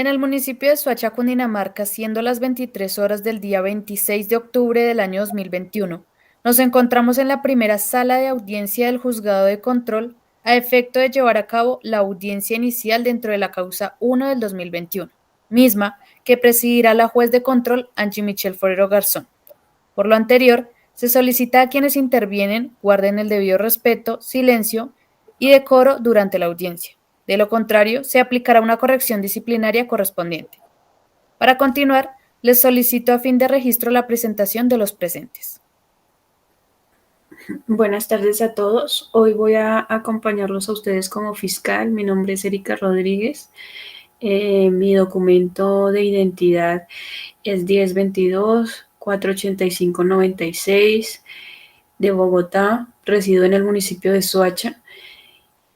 En el municipio de Soacha, Cundinamarca, siendo las 23 horas del día 26 de octubre del año 2021, nos encontramos en la primera sala de audiencia del Juzgado de Control a efecto de llevar a cabo la audiencia inicial dentro de la causa 1 del 2021, misma que presidirá la juez de control Angie Michelle Forero Garzón. Por lo anterior, se solicita a quienes intervienen guarden el debido respeto, silencio y decoro durante la audiencia. De lo contrario, se aplicará una corrección disciplinaria correspondiente. Para continuar, les solicito a fin de registro la presentación de los presentes. Buenas tardes a todos. Hoy voy a acompañarlos a ustedes como fiscal. Mi nombre es Erika Rodríguez. Mi documento de identidad es 1022-485-96 de Bogotá. Resido en el municipio de Soacha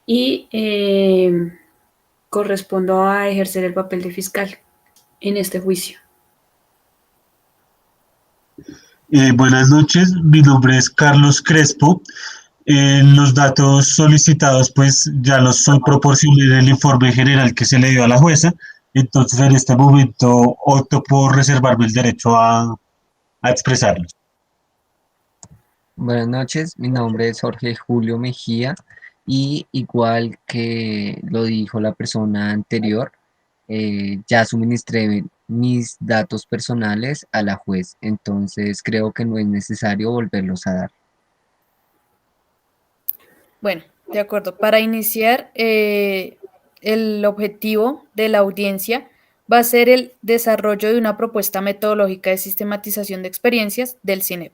y correspondo a ejercer el papel de fiscal en este juicio. Buenas noches, mi nombre es Carlos Crespo. Los datos solicitados pues ya los soy proporcioné en el informe general que se le dio a la jueza, entonces en este momento opto por reservarme el derecho a expresarlos. Buenas noches, mi nombre es Jorge Julio Mejía y igual que lo dijo la persona anterior, ya suministré mis datos personales a la juez, entonces creo que no es necesario volverlos a dar. Bueno, de acuerdo. Para iniciar, el objetivo de la audiencia va a ser el desarrollo de una propuesta metodológica de sistematización de experiencias del CINEP.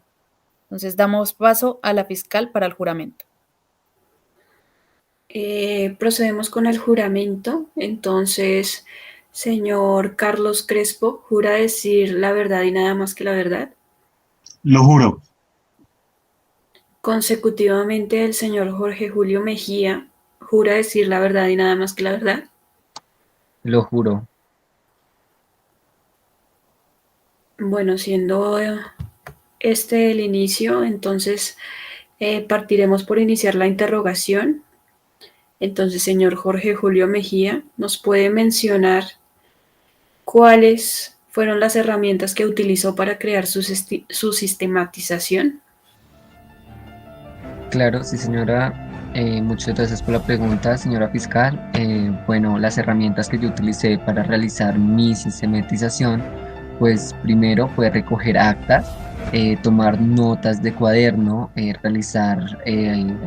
Entonces, damos paso a la fiscal para el juramento. Procedemos con el juramento. Entonces, señor Carlos Crespo, ¿jura decir la verdad y nada más que la verdad? Lo juro. Consecutivamente, el señor Jorge Julio Mejía, ¿jura decir la verdad y nada más que la verdad? Lo juro. Bueno, siendo este el inicio, entonces partiremos por iniciar la interrogación. Entonces, señor Jorge Julio Mejía, ¿nos puede mencionar cuáles fueron las herramientas que utilizó para crear su sistematización? Claro, sí, señora. Muchas gracias por la pregunta, señora fiscal. Bueno, las herramientas que yo utilicé para realizar mi sistematización, pues primero fue recoger actas, tomar notas de cuaderno, realizar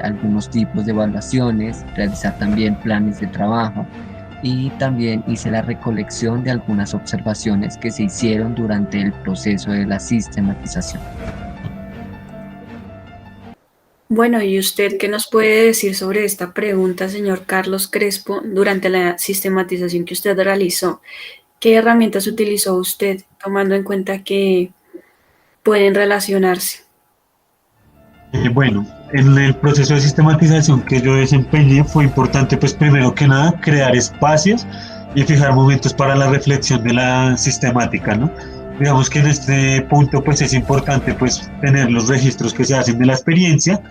algunos tipos de evaluaciones, realizar también planes de trabajo y también hice la recolección de algunas observaciones que se hicieron durante el proceso de la sistematización. Bueno, ¿y usted qué nos puede decir sobre esta pregunta, señor Carlos Crespo, durante la sistematización que usted realizó? ¿Qué herramientas utilizó usted, tomando en cuenta que pueden relacionarse? Bueno, en el proceso de sistematización que yo desempeñé fue importante pues primero que nada crear espacios y fijar momentos para la reflexión de la sistemática, ¿no? Digamos que en este punto pues es importante pues tener los registros que se hacen de la experiencia,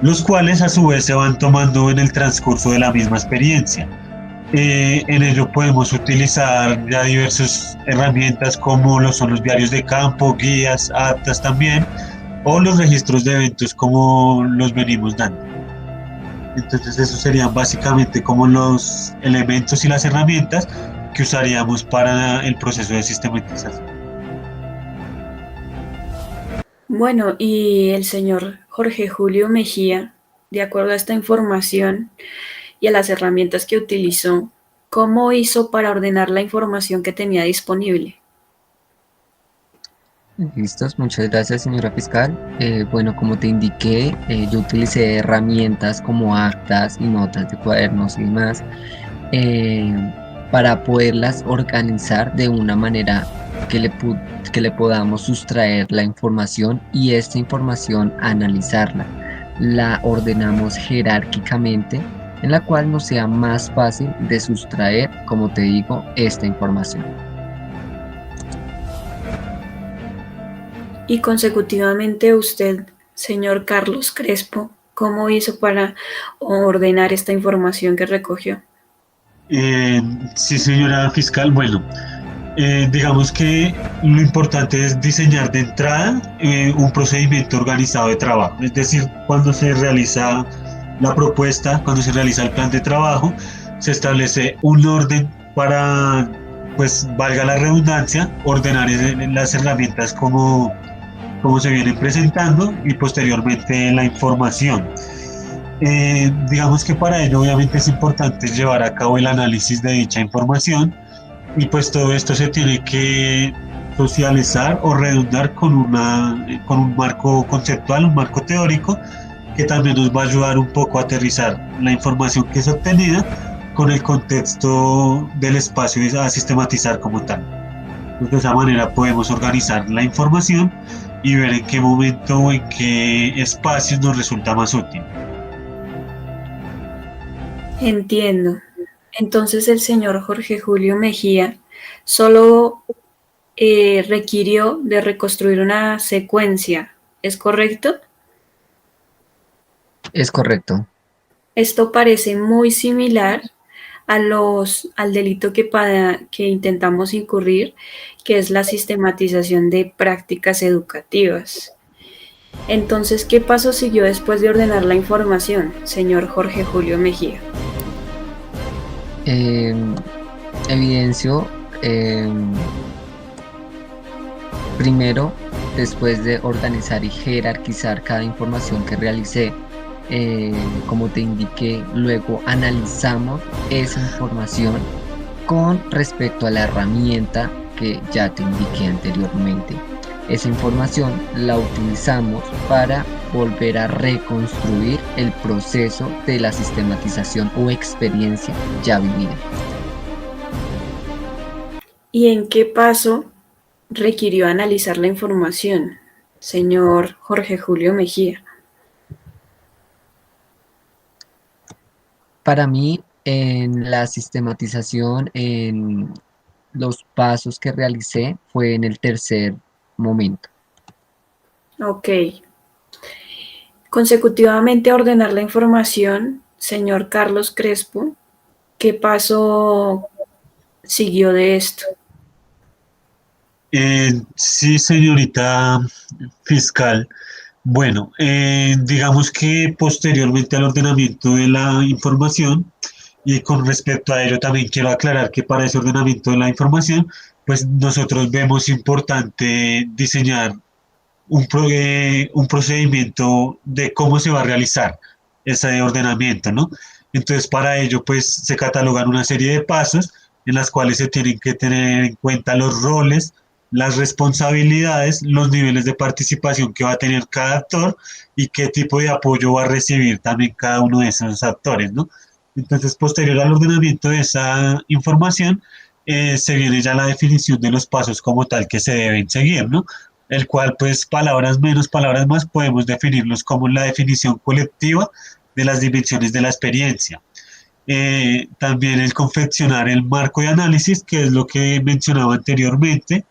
los cuales a su vez se van tomando en el transcurso de la misma experiencia. En ello podemos utilizar ya diversas herramientas como lo son los diarios de campo, guías, actas también, o los registros de eventos como los venimos dando. Entonces esos serían básicamente como los elementos y las herramientas que usaríamos para el proceso de sistematización. Bueno, y el señor Jorge Julio Mejía, de acuerdo a esta información y a las herramientas que utilizó, ¿cómo hizo para ordenar la información que tenía disponible? Listos, muchas gracias, señora fiscal. Bueno, como te indiqué, yo utilicé herramientas como actas y notas de cuadernos y demás para poderlas organizar de una manera que le podamos sustraer la información y esta información analizarla. La ordenamos jerárquicamente, en la cual nos sea más fácil de sustraer, como te digo, esta información. Y consecutivamente usted, señor Carlos Crespo, ¿cómo hizo para ordenar esta información que recogió? Eh, sí, señora fiscal, bueno, digamos que lo importante es diseñar de entrada un procedimiento organizado de trabajo, es decir, cuando se realiza la propuesta, cuando se realiza el plan de trabajo, se establece un orden para, pues valga la redundancia, ordenar las herramientas como se vienen presentando y posteriormente la información. Digamos que para ello obviamente es importante llevar a cabo el análisis de dicha información y pues todo esto se tiene que socializar o redundar con un marco conceptual, un marco teórico que también nos va a ayudar un poco a aterrizar la información que es obtenida con el contexto del espacio y a sistematizar como tal. Pues de esa manera podemos organizar la información y ver en qué momento o en qué espacios nos resulta más útil. Entiendo. Entonces el señor Jorge Julio Mejía solo requirió de reconstruir una secuencia, ¿es correcto? Es correcto. Esto parece muy similar al delito que intentamos incurrir, que es la sistematización de prácticas educativas. Entonces, ¿qué paso siguió después de ordenar la información, señor Jorge Julio Mejía? Eh, Evidencio, primero, después de organizar y jerarquizar cada información que realicé, como te indiqué, luego analizamos esa información con respecto a la herramienta que ya te indiqué anteriormente. Esa información la utilizamos para volver a reconstruir el proceso de la sistematización o experiencia ya vivida. ¿Y en qué paso requirió analizar la información, señor Jorge Julio Mejía? Para mí, en la sistematización, en los pasos que realicé, fue en el tercer momento. Ok. Consecutivamente a ordenar la información, señor Carlos Crespo, ¿qué paso siguió de esto? Sí, señorita fiscal. Bueno, digamos que posteriormente al ordenamiento de la información y con respecto a ello también quiero aclarar que para ese ordenamiento de la información, pues nosotros vemos importante diseñar un procedimiento de cómo se va a realizar ese ordenamiento, ¿no? Entonces, para ello, pues se catalogan una serie de pasos en las cuales se tienen que tener en cuenta los roles, las responsabilidades, los niveles de participación que va a tener cada actor y qué tipo de apoyo va a recibir también cada uno de esos actores, ¿no? Entonces, posterior al ordenamiento de esa información, se viene ya la definición de los pasos como tal que se deben seguir, ¿no? El cual, pues, palabras menos, palabras más, podemos definirlos como la definición colectiva de las dimensiones de la experiencia. También el confeccionar el marco de análisis, que es lo que mencionaba anteriormente,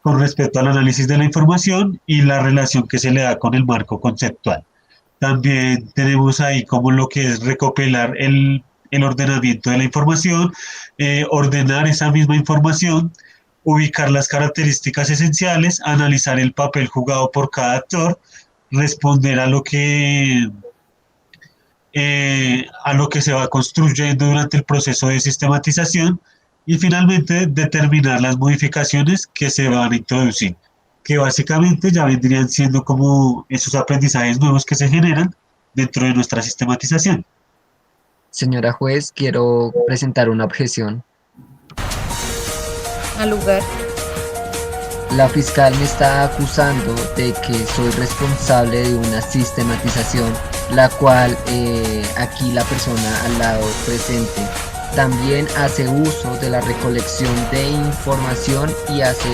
con respecto al análisis de la información y la relación que se le da con el marco conceptual. También tenemos ahí como lo que es recopilar el ordenamiento de la información, ordenar esa misma información, ubicar las características esenciales, analizar el papel jugado por cada actor, responder a lo que se va construyendo durante el proceso de sistematización y finalmente determinar las modificaciones que se van a introducir, que básicamente ya vendrían siendo como esos aprendizajes nuevos que se generan dentro de nuestra sistematización. Señora juez, quiero presentar una objeción. Al lugar. La fiscal me está acusando de que soy responsable de una sistematización, la cual aquí la persona al lado presente también hace uso de la recolección de información y hace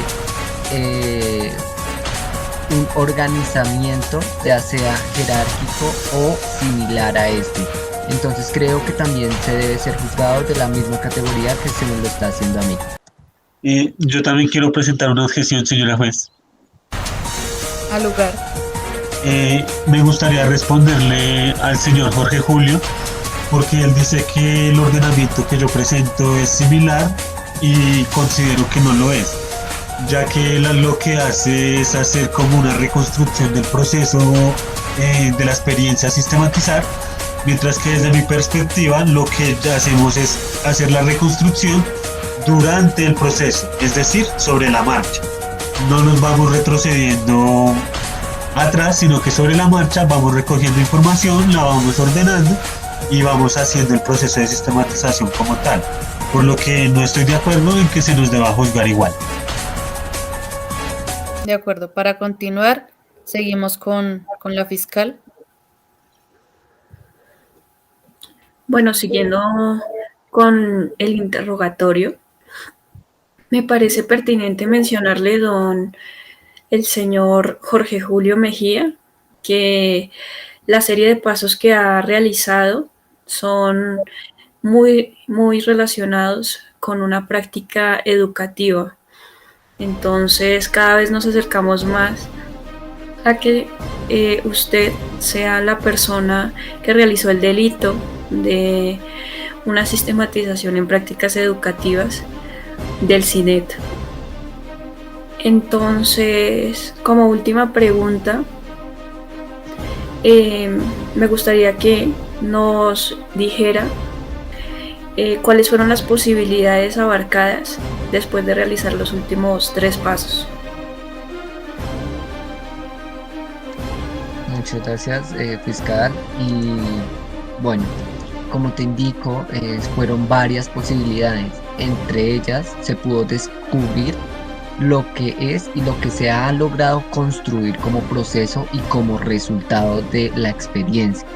un organizamiento, ya sea jerárquico o similar a este. Entonces creo que también se debe ser juzgado de la misma categoría que se me lo está haciendo a mí. Yo también quiero presentar una objeción, señora juez. Al lugar. Me gustaría responderle al señor Jorge Julio porque él dice que el ordenamiento que yo presento es similar y considero que no lo es, ya que él lo que hace es hacer como una reconstrucción del proceso de la experiencia a sistematizar, mientras que desde mi perspectiva lo que hacemos es hacer la reconstrucción durante el proceso, es decir, sobre la marcha. No nos vamos retrocediendo atrás, sino que sobre la marcha vamos recogiendo información, la vamos ordenando y vamos haciendo el proceso de sistematización como tal, por lo que no estoy de acuerdo en que se nos deba juzgar igual. De acuerdo, para continuar, seguimos con la fiscal. Bueno, siguiendo con el interrogatorio, me parece pertinente mencionarle, el señor Jorge Julio Mejía, que la serie de pasos que ha realizado son muy, muy relacionados con una práctica educativa. Entonces, cada vez nos acercamos más a que usted sea la persona que realizó el delito de una sistematización en prácticas educativas del CINET. Entonces, como última pregunta, me gustaría que nos dijera cuáles fueron las posibilidades abarcadas después de realizar los últimos 3 pasos. Muchas gracias, fiscal. Y bueno, como te indico, fueron varias posibilidades. Entre ellas se pudo descubrir lo que es y lo que se ha logrado construir como proceso y como resultado de la experiencia,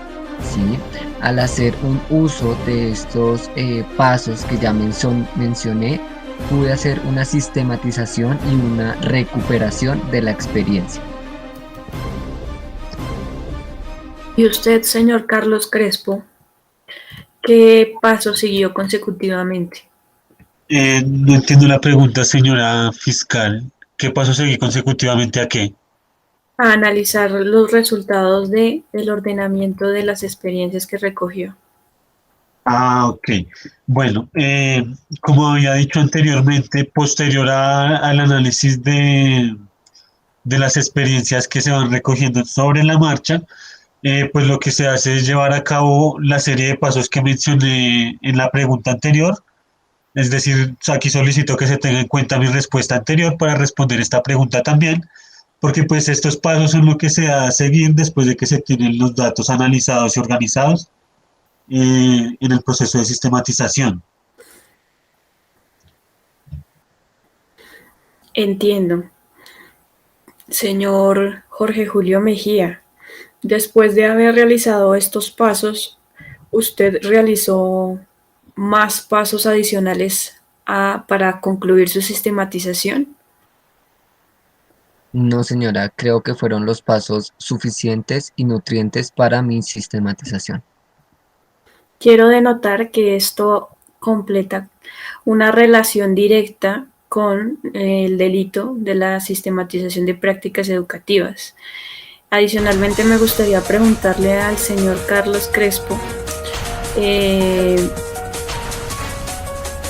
¿sí? Al hacer un uso de estos pasos que ya mencioné, pude hacer una sistematización y una recuperación de la experiencia. Y usted, señor Carlos Crespo, ¿qué paso siguió consecutivamente? No entiendo la pregunta, señora fiscal. ¿Qué paso seguí consecutivamente a qué? A analizar los resultados del ordenamiento de las experiencias que recogió. Ah, ok. Bueno, como había dicho anteriormente, posterior al análisis de las experiencias que se van recogiendo sobre la marcha, pues lo que se hace es llevar a cabo la serie de pasos que mencioné en la pregunta anterior. Es decir, aquí solicito que se tenga en cuenta mi respuesta anterior para responder esta pregunta también, porque pues estos pasos son lo que se da a seguir después de que se tienen los datos analizados y organizados en el proceso de sistematización. Entiendo. Señor Jorge Julio Mejía, después de haber realizado estos pasos, ¿usted realizó más pasos adicionales para concluir su sistematización? No, señora, creo que fueron los pasos suficientes y nutrientes para mi sistematización. Quiero denotar que esto completa una relación directa con el delito de la sistematización de prácticas educativas. Adicionalmente, me gustaría preguntarle al señor Carlos Crespo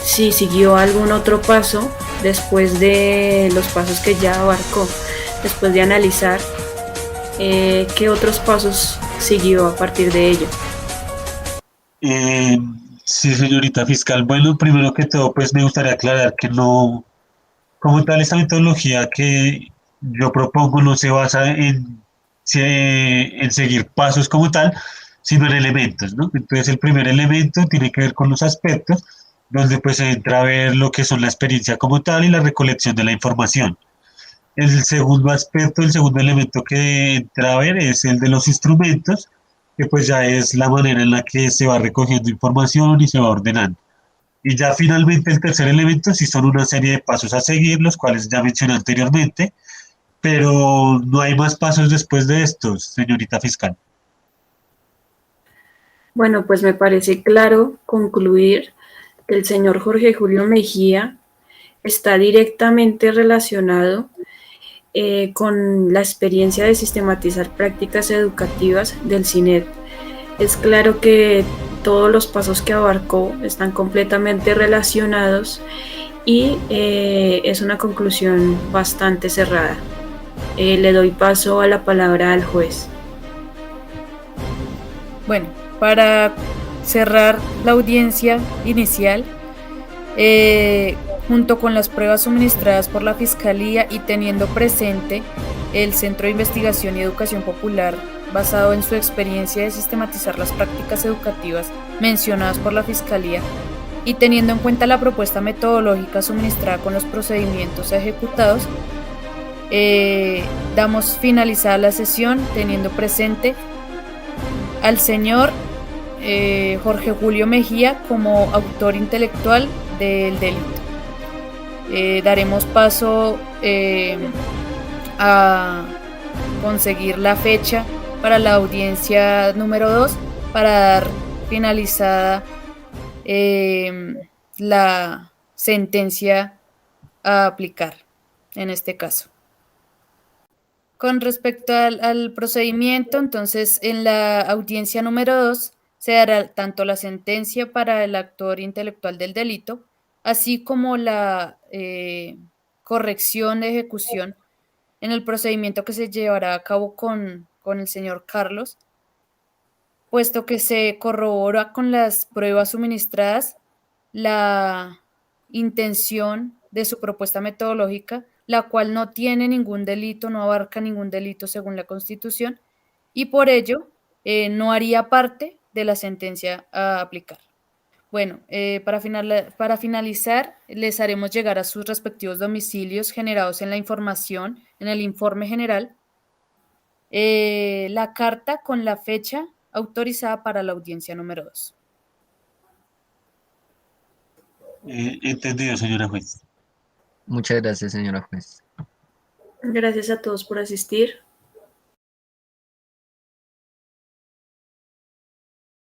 si siguió algún otro paso después de los pasos que ya abarcó, después de analizar qué otros pasos siguió a partir de ello. Sí, señorita fiscal. Bueno, primero que todo, pues me gustaría aclarar que no, como tal, esta metodología que yo propongo no se basa en seguir pasos como tal, sino en elementos, ¿no? Entonces, el primer elemento tiene que ver con los aspectos, donde pues se entra a ver lo que son la experiencia como tal y la recolección de la información. El segundo aspecto, el segundo elemento que entra a ver es el de los instrumentos, que pues ya es la manera en la que se va recogiendo información y se va ordenando. Y ya finalmente el tercer elemento sí son una serie de pasos a seguir, los cuales ya mencioné anteriormente, pero no hay más pasos después de estos, señorita fiscal. Bueno, pues me parece claro concluir que el señor Jorge Julio Mejía está directamente relacionado con la experiencia de sistematizar prácticas educativas del CINET. Es claro que todos los pasos que abarcó están completamente relacionados y es una conclusión bastante cerrada. Le doy paso a la palabra al juez. Bueno, para cerrar la audiencia inicial, junto con las pruebas suministradas por la Fiscalía y teniendo presente el Centro de Investigación y Educación Popular, basado en su experiencia de sistematizar las prácticas educativas mencionadas por la Fiscalía, y teniendo en cuenta la propuesta metodológica suministrada con los procedimientos ejecutados, damos finalizada la sesión teniendo presente al señor Jorge Julio Mejía como autor intelectual del delito. Daremos paso a conseguir la fecha para la audiencia número 2 para dar finalizada la sentencia a aplicar en este caso. Con respecto al procedimiento, entonces en la audiencia número 2 se dará tanto la sentencia para el actor intelectual del delito, así como la corrección de ejecución en el procedimiento que se llevará a cabo con el señor Carlos, puesto que se corrobora con las pruebas suministradas la intención de su propuesta metodológica, la cual no tiene ningún delito, no abarca ningún delito según la Constitución, y por ello no haría parte de la sentencia a aplicar. Bueno, para finalizar, les haremos llegar a sus respectivos domicilios generados en la información, en el informe general, la carta con la fecha autorizada para la audiencia número 2. Entendido, señora juez. Muchas gracias, señora juez. Gracias a todos por asistir.